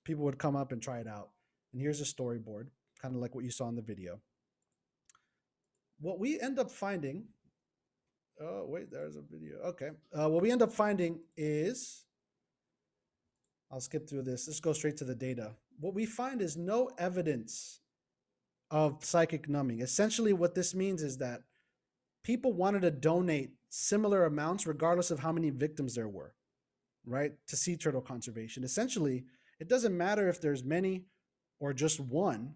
People would come up and try it out. And here's a storyboard, kind of like what you saw in the video. What we end up finding, oh wait, there's a video. Okay. What we end up finding is, I'll skip through this. Let's go straight to the data. What we find is no evidence of psychic numbing. Essentially, what this means is that people wanted to donate similar amounts regardless of how many victims there were, right, to sea turtle conservation. Essentially, it doesn't matter if there's many or just one.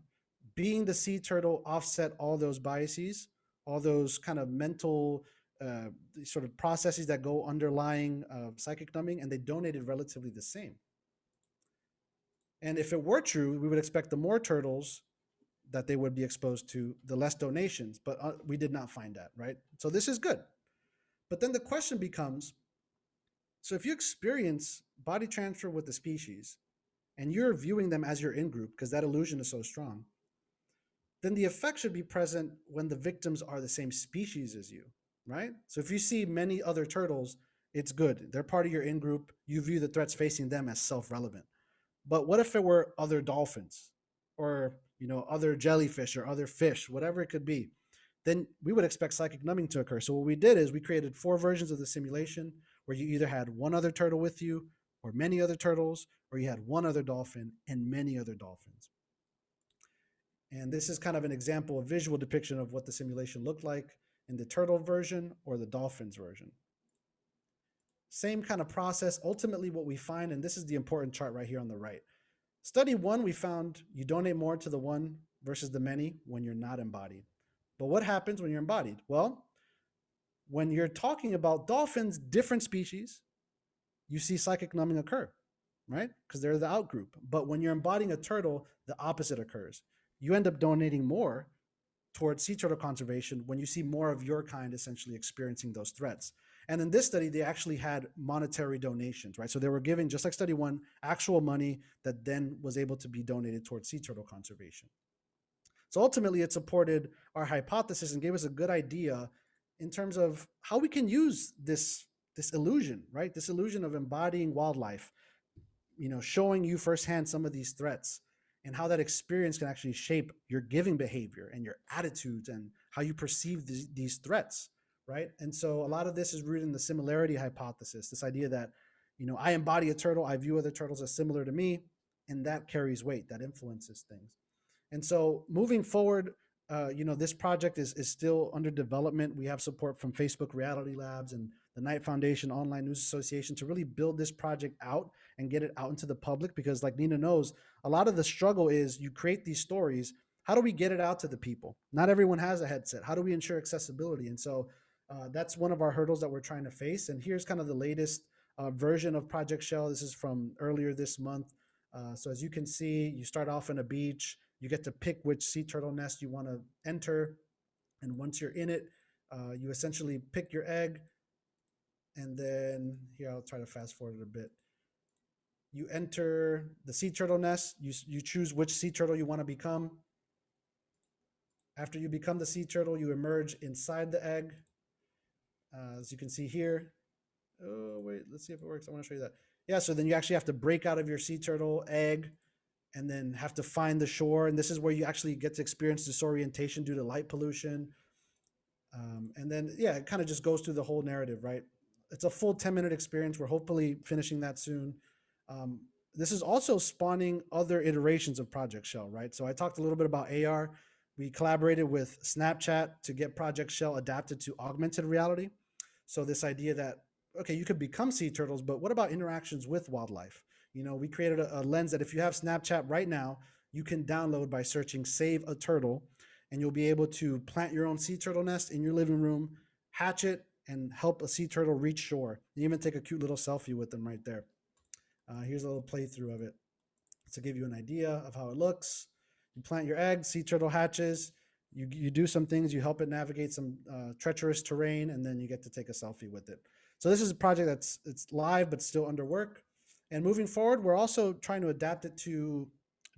Being the sea turtle offset all those biases, all those kind of mental sort of processes that go underlying psychic numbing, and they donated relatively the same. And if it were true, we would expect the more turtles that they would be exposed to, the less donations, but we did not find that, right? So this is good. But then the question becomes, so if you experience body transfer with the species and you're viewing them as your in-group because that illusion is so strong, then the effect should be present when the victims are the same species as you, right? So if you see many other turtles, it's good. They're part of your in-group. You view the threats facing them as self-relevant. But what if it were other dolphins or, other jellyfish or other fish, whatever it could be? Then we would expect psychic numbing to occur. So what we did is we created 4 versions of the simulation where you either had one other turtle with you or many other turtles, or you had one other dolphin and many other dolphins. And this is kind of an example, a visual depiction of what the simulation looked like in the turtle version or the dolphins version. Same kind of process. Ultimately, what we find, and this is the important chart right here on the right. Study 1, we found you donate more to the one versus the many when you're not embodied. But what happens when you're embodied? Well, when you're talking about dolphins, different species, you see psychic numbing occur, right? Because they're the outgroup. But when you're embodying a turtle, the opposite occurs. You end up donating more towards sea turtle conservation when you see more of your kind essentially experiencing those threats. And in this study, they actually had monetary donations, right? So they were giving, just like study one, actual money that then was able to be donated towards sea turtle conservation. So ultimately, it supported our hypothesis and gave us a good idea in terms of how we can use this illusion, right? This illusion of embodying wildlife, showing you firsthand some of these threats and how that experience can actually shape your giving behavior and your attitudes and how you perceive these threats, right? And so a lot of this is rooted in the similarity hypothesis, this idea that, I embody a turtle, I view other turtles as similar to me, and that carries weight, that influences things. And so moving forward, this project is still under development. We have support from Facebook Reality Labs and the Knight Foundation Online News Association to really build this project out and get it out into the public, because like Nina knows, a lot of the struggle is you create these stories. How do we get it out to the people? Not everyone has a headset. How do we ensure accessibility? And so that's one of our hurdles that we're trying to face. And here's kind of the latest version of Project Shell. This is from earlier this month. So as you can see, you start off on a beach. You get to pick which sea turtle nest you want to enter. And once you're in it, you essentially pick your egg. And then here, I'll try to fast forward it a bit. You enter the sea turtle nest. You choose which sea turtle you want to become. After you become the sea turtle, you emerge inside the egg. As you can see here. Oh, wait, let's see if it works. I want to show you that. Yeah, so then you actually have to break out of your sea turtle egg and then have to find the shore. And this is where you actually get to experience disorientation due to light pollution. And then, yeah, it kind of just goes through the whole narrative, right? It's a full 10-minute experience. We're hopefully finishing that soon. This is also spawning other iterations of Project Shell, right? So I talked a little bit about AR. We collaborated with Snapchat to get Project Shell adapted to augmented reality. So this idea that, okay, you could become sea turtles, but what about interactions with wildlife? We created a lens that if you have Snapchat right now, you can download by searching Save a Turtle, and you'll be able to plant your own sea turtle nest in your living room, hatch it, and help a sea turtle reach shore. You even take a cute little selfie with them right there. Here's a little playthrough of it to give you an idea of how it looks. You plant your egg, sea turtle hatches, you do some things, you help it navigate some treacherous terrain, and then you get to take a selfie with it. So this is a project it's live, but still under work. And moving forward, we're also trying to adapt it to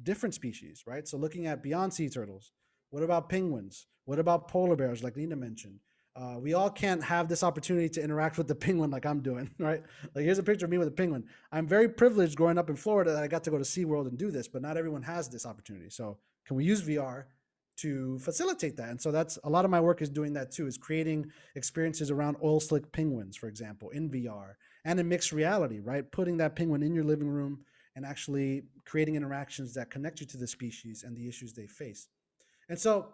different species, right? So looking at beyond sea turtles, what about penguins? What about polar bears, like Nina mentioned? We all can't have this opportunity to interact with the penguin like I'm doing, right? Like here's a picture of me with a penguin. I'm very privileged growing up in Florida that I got to go to SeaWorld and do this, but not everyone has this opportunity. So can we use VR to facilitate that? And so that's a lot of my work is doing that too, is creating experiences around oil slick penguins, for example, in VR and in mixed reality, right? Putting that penguin in your living room and actually creating interactions that connect you to the species and the issues they face. And so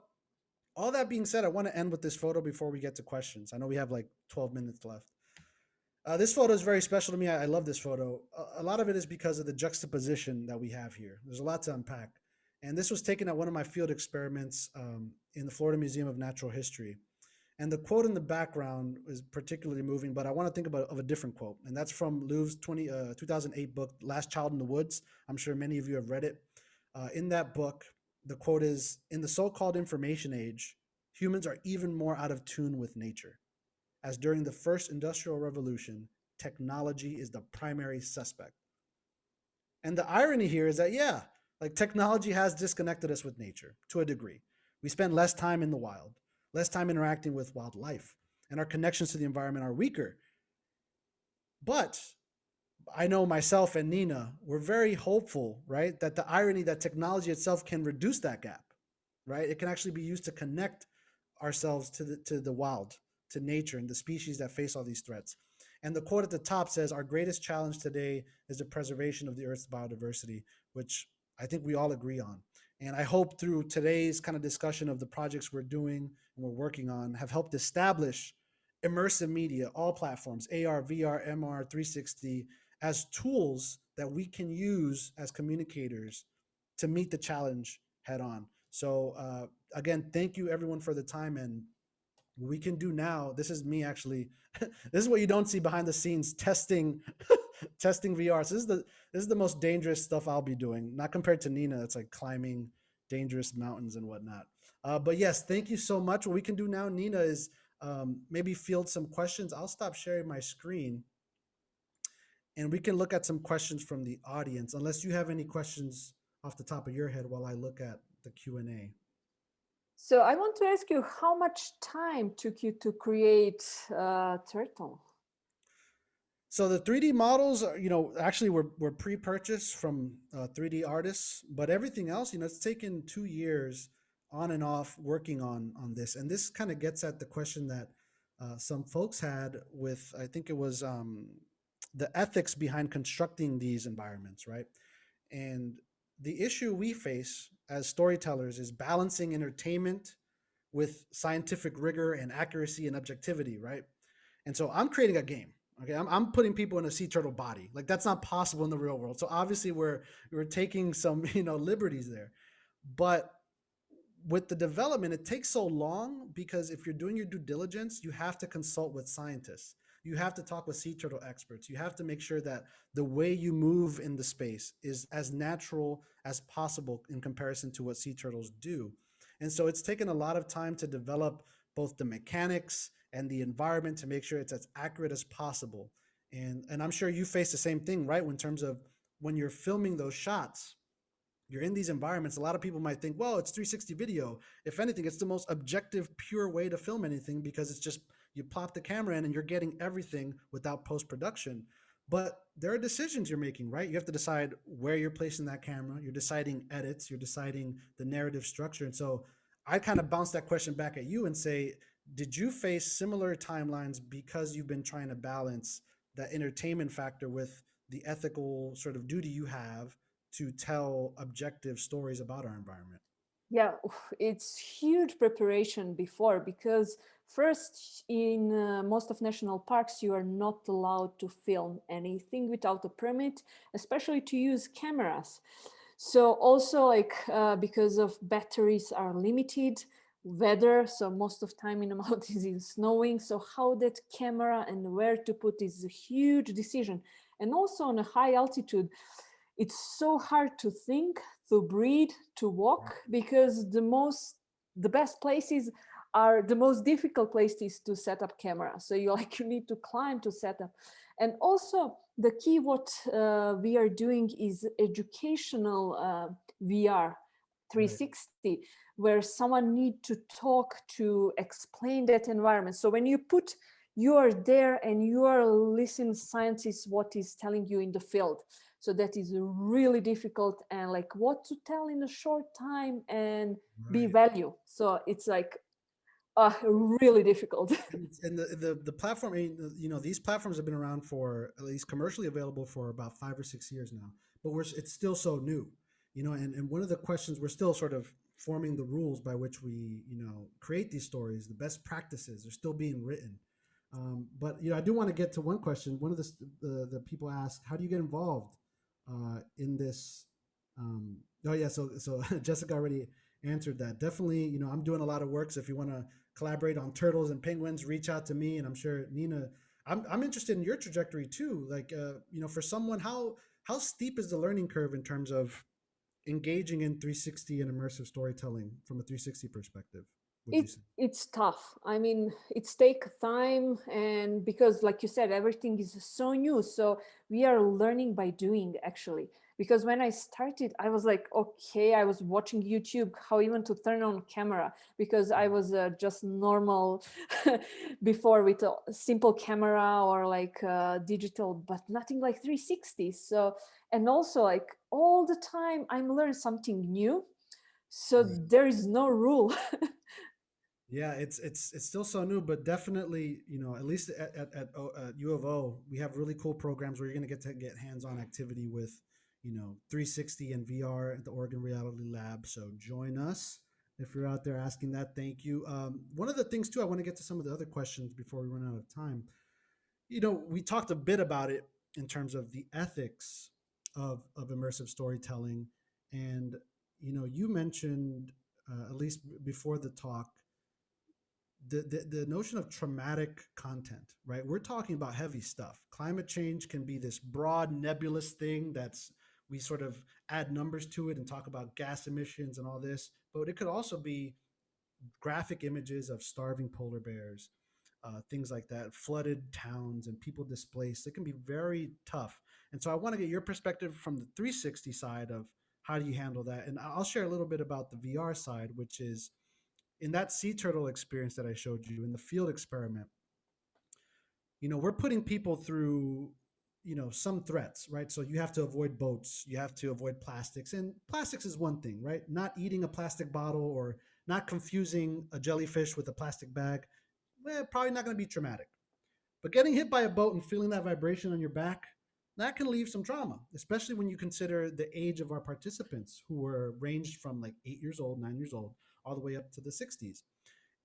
all that being said, I want to end with this photo before we get to questions. I know we have like 12 minutes left. This photo is very special to me. I love this photo. A lot of it is because of the juxtaposition that we have here. There's a lot to unpack. And this was taken at one of my field experiments in the Florida Museum of Natural History. And the quote in the background is particularly moving, but I want to think of a different quote. And that's from Louv's 2008 book, Last Child in the Woods. I'm sure many of you have read it. In that book, the quote is, "In the so-called information age, humans are even more out of tune with nature, as during the first industrial revolution, technology is the primary suspect." And the irony here is that, yeah, like technology has disconnected us with nature to a degree. We spend less time in the wild, less time interacting with wildlife, and our connections to the environment are weaker. But I know myself and Nina, we're very hopeful, right? That the irony that technology itself can reduce that gap, right? It can actually be used to connect ourselves to the wild, to nature and the species that face all these threats. And the quote at the top says, "Our greatest challenge today is the preservation of the Earth's biodiversity," which I think we all agree on. And I hope through today's kind of discussion of the projects we're doing and we're working on have helped establish immersive media, all platforms, AR, VR, MR, 360, as tools that we can use as communicators to meet the challenge head on. So again, thank you everyone for the time. And what we can do now, this is me actually, this is what you don't see behind the scenes, testing testing VR. So this is the most dangerous stuff I'll be doing, not compared to Nina. It's like climbing dangerous mountains and whatnot. But yes, thank you so much. What we can do now, Nina, is maybe field some questions. I'll stop sharing my screen and we can look at some questions from the audience, unless you have any questions off the top of your head while I look at the Q&A. So I want to ask you, how much time took you to create Turtle? So the 3D models, are, actually were pre-purchased from 3D artists, but everything else, it's taken 2 years on and off working on this. And this kind of gets at the question that some folks had with, I think it was the ethics behind constructing these environments, right? And the issue we face as storytellers is balancing entertainment with scientific rigor and accuracy and objectivity, right? And so I'm creating a game. Okay, I'm putting people in a sea turtle body. Like that's not possible in the real world. So obviously we're taking some liberties there, but with the development, it takes so long because if you're doing your due diligence, you have to consult with scientists. You have to talk with sea turtle experts. You have to make sure that the way you move in the space is as natural as possible in comparison to what sea turtles do. And so it's taken a lot of time to develop both the mechanics and the environment to make sure it's as accurate as possible. And I'm sure you face the same thing, right? In terms of when you're filming those shots, you're in these environments. A lot of people might think, well, it's 360 video. If anything, it's the most objective, pure way to film anything because it's just, you plop the camera in and you're getting everything without post-production. But there are decisions you're making, right? You have to decide where you're placing that camera. You're deciding edits. You're deciding the narrative structure. And so I kind of bounce that question back at you and say, did you face similar timelines because you've been trying to balance that entertainment factor with the ethical sort of duty you have to tell objective stories about our environment? Yeah, it's huge preparation before, because first in most of national parks, you are not allowed to film anything without a permit, especially to use cameras. So also like because of batteries are limited, weather, so most of time in the mountains is snowing, so how that camera and where to put is a huge decision. And also on a high altitude, it's so hard to think, to breathe, to walk, because the best places are the most difficult places to set up camera. So you need to climb to set up. And also the key what we are doing is educational VR 360, right, where someone need to talk to explain that environment. So when you are there and you are listening scientists what is telling you in the field. So that is really difficult, and like what to tell in a short time and right, be value. So it's like really difficult. And the platform, these platforms have been around for, at least commercially available, for about 5 or 6 years now, but it's still so new, and one of the questions, we're still sort of forming the rules by which we, create these stories. The best practices are still being written. But, I do want to get to one question. One of the people asked, how do you get involved in this? Oh yeah, so Jessica already answered that. Definitely, I'm doing a lot of work. So if you want to collaborate on turtles and penguins, reach out to me. And I'm sure Nina, I'm interested in your trajectory too. Like, for someone, how steep is the learning curve in terms of engaging in 360 and immersive storytelling from a 360 perspective? It's tough. I mean, it's take time, and because like you said, everything is so new. So we are learning by doing, actually. Because when I started, I was like, okay, I was watching YouTube, how even to turn on camera, because I was just normal before with a simple camera or like digital, but nothing like 360. So, and also like all the time I'm learning something new. So right, there is no rule. Yeah, it's still so new, but definitely, at least at U of O, we have really cool programs where you're going to get hands-on activity with, 360 and VR at the Oregon Reality Lab. So join us if you're out there asking that. Thank you. One of the things too, I want to get to some of the other questions before we run out of time. We talked a bit about it in terms of the ethics of immersive storytelling, and you mentioned at least before the talk, the notion of traumatic content, right? We're talking about heavy stuff. Climate change can be this broad nebulous thing we sort of add numbers to it and talk about gas emissions and all this, but it could also be graphic images of starving polar bears. things like that, flooded towns and people displaced. It can be very tough. And so I want to get your perspective from the 360 side of how do you handle that. And I'll share a little bit about the VR side, which is in that sea turtle experience that I showed you in the field experiment. We're putting people through, some threats, right? So you have to avoid boats, you have to avoid plastics, and plastics is one thing, right? Not eating a plastic bottle or not confusing a jellyfish with a plastic bag, probably not going to be traumatic. But getting hit by a boat and feeling that vibration on your back, that can leave some trauma, especially when you consider the age of our participants, who were ranged from like 8 years old, 9 years old, all the way up to the 60s.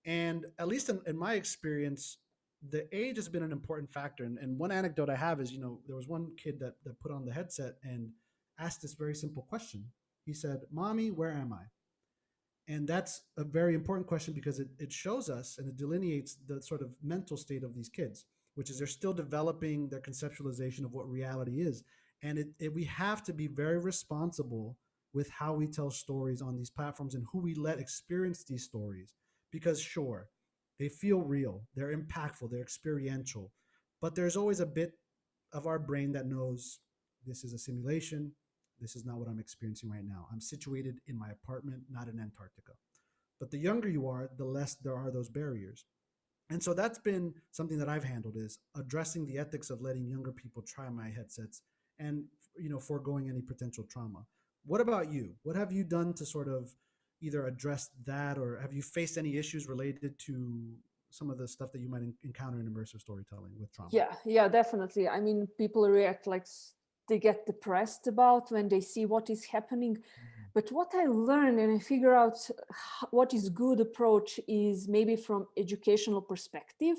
And at least in my experience, the age has been an important factor. And one anecdote I have is, there was one kid that put on the headset and asked this very simple question. He said, "Mommy, where am I?" And that's a very important question because it shows us and it delineates the sort of mental state of these kids, which is they're still developing their conceptualization of what reality is. And we have to be very responsible with how we tell stories on these platforms and who we let experience these stories. Because sure, they feel real, they're impactful, they're experiential, but there's always a bit of our brain that knows this is a simulation. This is not what I'm experiencing right now. I'm situated in my apartment, not in Antarctica. But the younger you are, the less there are those barriers. And so that's been something that I've handled, is addressing the ethics of letting younger people try my headsets and, foregoing any potential trauma. What about you? What have you done to sort of either address that, or have you faced any issues related to some of the stuff that you might encounter in immersive storytelling with trauma? Yeah, definitely. I mean, people react like they get depressed about when they see what is happening. Mm-hmm. But what I learned and I figure out what is good approach is maybe from educational perspective.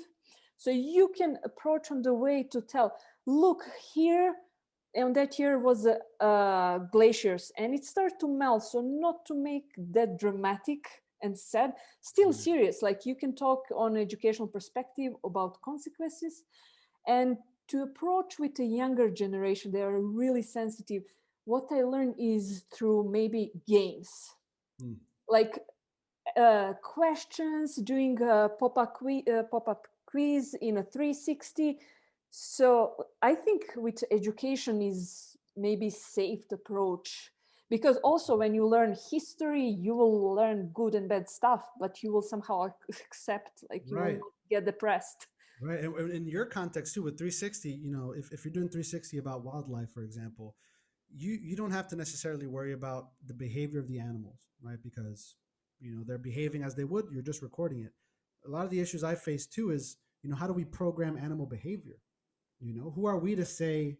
So you can approach on the way to tell, look here, and that year was glaciers and it started to melt. So not to make that dramatic and sad, still serious. Like you can talk on educational perspective about consequences, and to approach with a younger generation, they are really sensitive. What I learned is through maybe games, like questions, doing a pop-up quiz in a 360. So I think with education is maybe safe approach, because also when you learn history, you will learn good and bad stuff, but you will somehow accept, like you will not get depressed. Right. And in your context too, with 360, if you're doing 360 about wildlife, for example, you don't have to necessarily worry about the behavior of the animals, right? Because, they're behaving as they would, you're just recording it. A lot of the issues I face too is, how do we program animal behavior? Who are we to say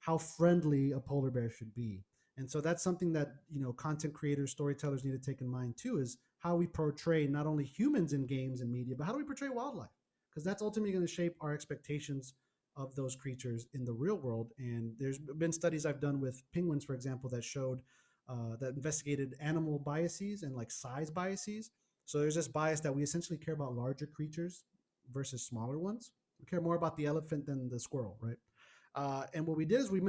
how friendly a polar bear should be? And so that's something that, content creators, storytellers need to take in mind too, is how we portray not only humans in games and media, but how do we portray wildlife? Because that's ultimately going to shape our expectations of those creatures in the real world. And there's been studies I've done with penguins, for example, that showed that investigated animal biases and like size biases. So there's this bias that we essentially care about larger creatures versus smaller ones. We care more about the elephant than the squirrel, right? And what we did is we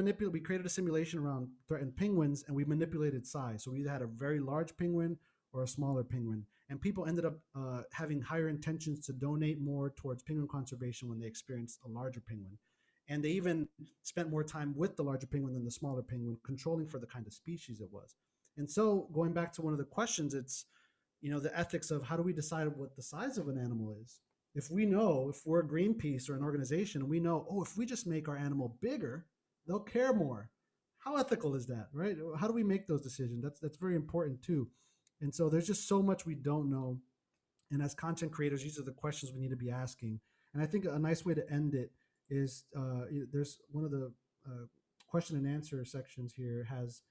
created a simulation around threatened penguins, and we manipulated size. So we either had a very large penguin or a smaller penguin. And people ended up having higher intentions to donate more towards penguin conservation when they experienced a larger penguin. And they even spent more time with the larger penguin than the smaller penguin, controlling for the kind of species it was. And so going back to one of the questions, it's, the ethics of how do we decide what the size of an animal is? If we're Greenpeace or an organization, and we know, if we just make our animal bigger, they'll care more. How ethical is that, right? How do we make those decisions? That's very important too. And so there's just so much we don't know. And as content creators, these are the questions we need to be asking. And I think a nice way to end it is there's one of the question and answer sections here has,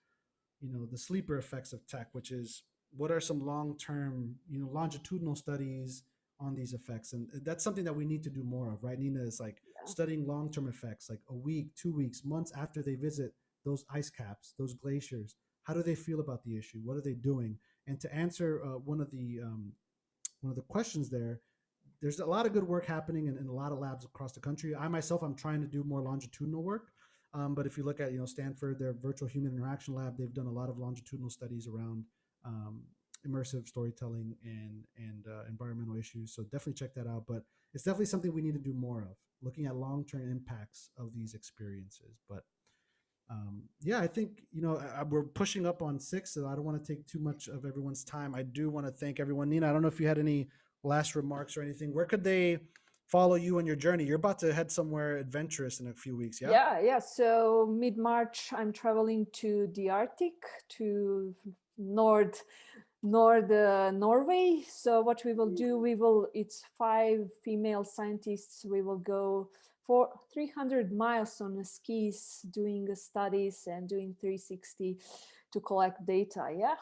the sleeper effects of tech, which is what are some long-term, longitudinal studies on these effects. And that's something that we need to do more of, right, Nina? Is like studying long-term effects, like a week, 2 weeks, months after they visit those ice caps, those glaciers. How do they feel about the issue? What are they doing? And to answer one of the questions there's a lot of good work happening in a lot of labs across the country. I myself, I'm trying to do more longitudinal work. But if you look at, Stanford, their virtual human interaction lab, they've done a lot of longitudinal studies around immersive storytelling and environmental issues. So definitely check that out. But it's definitely something we need to do more of, looking at long-term impacts of these experiences. But yeah, I think, we're pushing up on 6, so I don't want to take too much of everyone's time. I do want to thank everyone. Nina, I don't know if you had any last remarks or anything. Where could they follow you on your journey? You're about to head somewhere adventurous in a few weeks. Yeah. Yeah. So mid-March, I'm traveling to the Arctic, to North Norway. So what we will do, it's 5 female scientists. We will go for 300 miles on the skis, doing the studies and doing 360 to collect data. Yeah.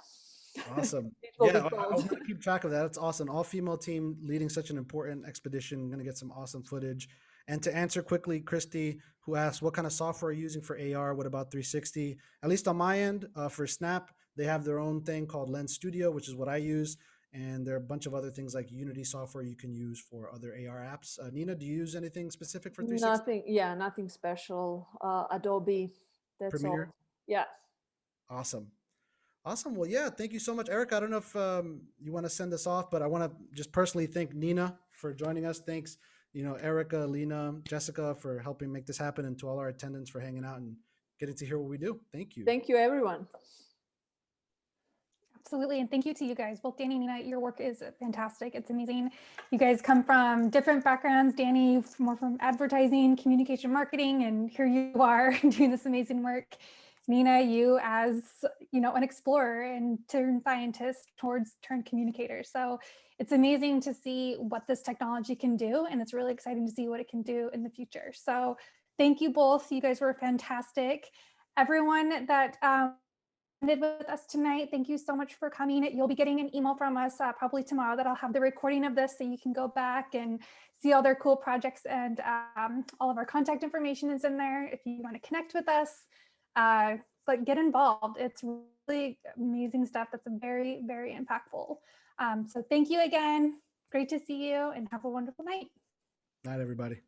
Awesome. It will be Yeah, I cold. want to keep track of that. It's awesome. All female team leading such an important expedition. Going to get some awesome footage. And to answer quickly, Christy, who asked, what kind of software are you using for AR? What about 360? At least on my end, for Snap, they have their own thing called Lens Studio, which is what I use. And there are a bunch of other things like Unity software you can use for other AR apps. Nina, do you use anything specific for 360? Nothing. Yeah, nothing special. Adobe. That's Premiere? all. Yeah. Awesome. Awesome. Well, yeah, thank you so much, Eric. I don't know if you want to send us off, but I want to just personally thank Nina for joining us. Thanks, Erica, Lena, Jessica for helping make this happen, and to all our attendants for hanging out and getting to hear what we do. Thank you. Thank you, everyone. Absolutely. And thank you to you guys. Both Danny and Nina, your work is fantastic. It's amazing. You guys come from different backgrounds. Danny, more from advertising, communication, marketing, and here you are doing this amazing work. Nina, you as, an explorer and turned scientist towards turned communicator. So it's amazing to see what this technology can do. And it's really exciting to see what it can do in the future. So thank you both. You guys were fantastic. Everyone that with us tonight, thank you so much for coming. You'll be getting an email from us probably tomorrow that I'll have the recording of this, so you can go back and see all their cool projects, and all of our contact information is in there if you want to connect with us. But get involved. It's really amazing stuff that's very, very impactful. So thank you again. Great to see you, and have a wonderful night. Night, everybody.